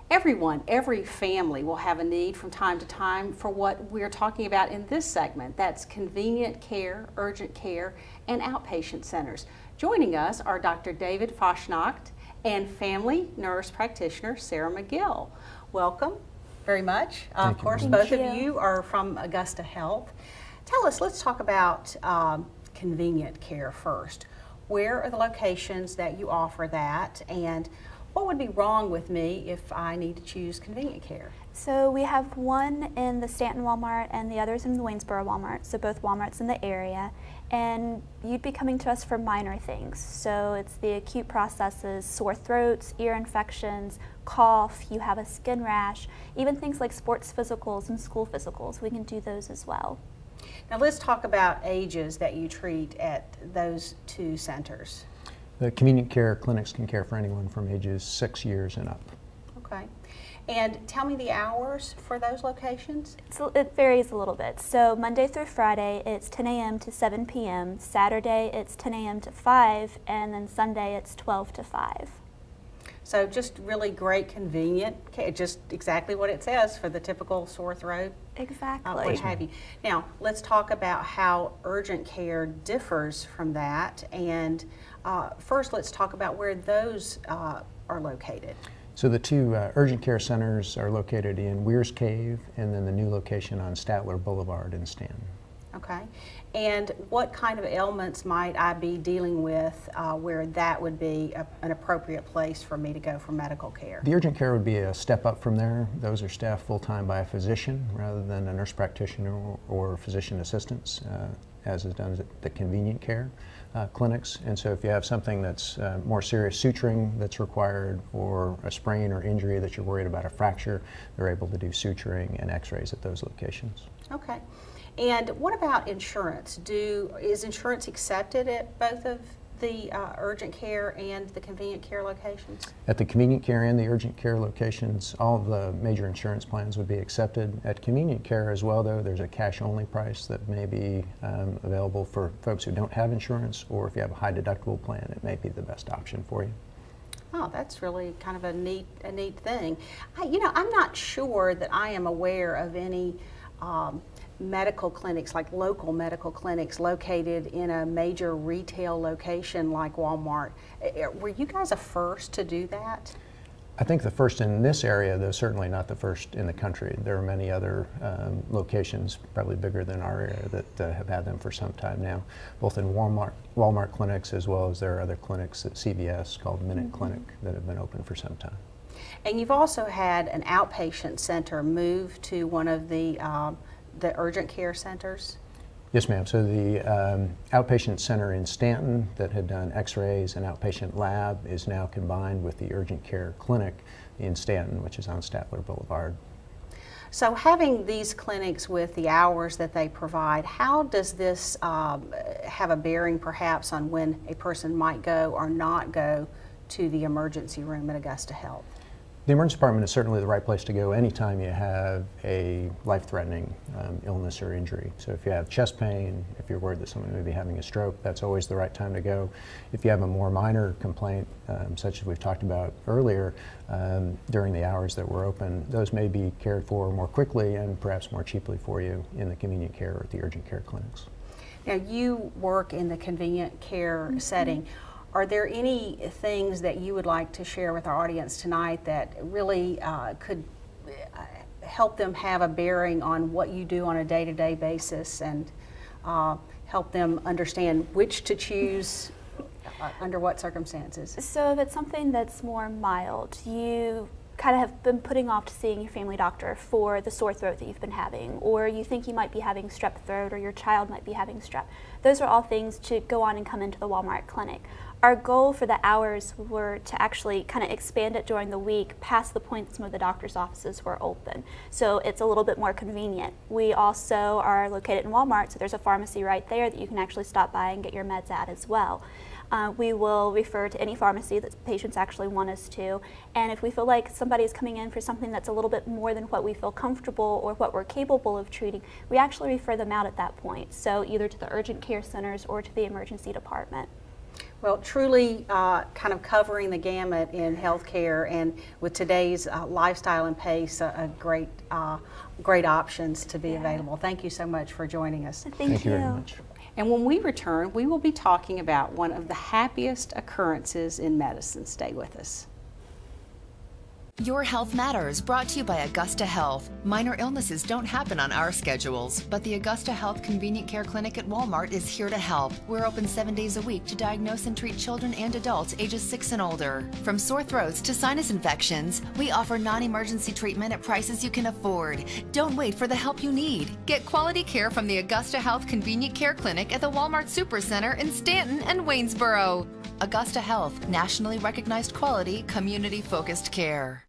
Everyone, every family will have a need from time to time for what we're talking about in this segment. That's convenient care, urgent care, and outpatient centers. Joining us are Dr. David Fashnacht and family nurse practitioner Sarah McGill. Welcome very much. Of course, both of you are from Augusta Health. Let's talk about convenient care first. Where are the locations that you offer that, and what would be wrong with me if I need to choose convenient care? So we have one in the Stanton Walmart and the others in the Waynesboro Walmart, so both Walmarts in the area. And you'd be coming to us for minor things. So it's the acute processes, sore throats, ear infections, cough, you have a skin rash, even things like sports physicals and school physicals. We can do those as well. Now let's talk about ages that you treat at those two centers. The convenient care clinics can care for anyone from ages 6 years and up. Okay. And tell me the hours for those locations. It varies a little bit. So Monday through Friday, it's 10 a.m. to 7 p.m. Saturday, it's 10 a.m. to 5, and then Sunday, it's 12 to 5. So just really great, convenient care, just exactly what it says for the typical sore throat. Exactly. What have you. Now, let's talk about how urgent care differs from that. And first, let's talk about where those are located. So the two urgent care centers are located in Weir's Cave and then the new location on Statler Boulevard in Stanton. Okay. And what kind of ailments might I be dealing with where that would be an appropriate place for me to go for medical care? The urgent care would be a step up from there. Those are staffed full-time by a physician rather than a nurse practitioner or physician assistants, as is done at the convenient care clinics. And so if you have something that's more serious suturing that's required, or a sprain or injury that you're worried about a fracture, they're able to do suturing and x-rays at those locations. Okay. And what about insurance? Is insurance accepted at both of the urgent care and the convenient care locations? At the convenient care and the urgent care locations, all of the major insurance plans would be accepted. At convenient care as well, though, there's a cash-only price that may be available for folks who don't have insurance, or if you have a high deductible plan, it may be the best option for you. Oh, that's really kind of a neat thing. I'm not sure that I am aware of any medical clinics, like local medical clinics located in a major retail location like Walmart. Were you guys a first to do that? I think the first in this area, though certainly not the first in the country. There are many other locations, probably bigger than our area, that have had them for some time now, both in Walmart clinics, as well as there are other clinics at CVS called Minute Clinic that have been open for some time. And you've also had an outpatient center move to one of the urgent care centers? Yes, ma'am. So the outpatient center in Stanton that had done x-rays and outpatient lab is now combined with the urgent care clinic in Stanton, which is on Statler Boulevard. So having these clinics with the hours that they provide, how does this have a bearing perhaps on when a person might go or not go to the emergency room at Augusta Health? The emergency department is certainly the right place to go anytime you have a life-threatening illness or injury. So if you have chest pain, if you're worried that someone may be having a stroke, that's always the right time to go. If you have a more minor complaint, such as we've talked about earlier, during the hours that we're open, those may be cared for more quickly and perhaps more cheaply for you in the convenient care or the urgent care clinics. Now, you work in the convenient care setting. Are there any things that you would like to share with our audience tonight that really could help them have a bearing on what you do on a day-to-day basis, and help them understand which to choose under what circumstances? So if it's something that's more mild, you kind of have been putting off to seeing your family doctor for the sore throat that you've been having, or you think you might be having strep throat, or your child might be having strep. Those are all things to go on and come into the Walmart clinic. Our goal for the hours were to actually kind of expand it during the week past the point that some of the doctor's offices were open. So it's a little bit more convenient. We also are located in Walmart, so there's a pharmacy right there that you can actually stop by and get your meds at as well. We will refer to any pharmacy that patients actually want us to, and if we feel like somebody is coming in for something that's a little bit more than what we feel comfortable or what we're capable of treating, we actually refer them out at that point, so either to the urgent care centers or to the emergency department. Well, truly kind of covering the gamut in healthcare, and with today's lifestyle and pace, a great options to be available. Thank you so much for joining us. Thank you. very much. And when we return, we will be talking about one of the happiest occurrences in medicine. Stay with us. Your Health Matters, brought to you by Augusta Health. Minor illnesses don't happen on our schedules, but the Augusta Health Convenient Care Clinic at Walmart is here to help. We're open 7 days a week to diagnose and treat children and adults ages 6 and older. From sore throats to sinus infections, we offer non-emergency treatment at prices you can afford. Don't wait for the help you need. Get quality care from the Augusta Health Convenient Care Clinic at the Walmart Supercenter in Stanton and Waynesboro. Augusta Health, nationally recognized quality, community-focused care.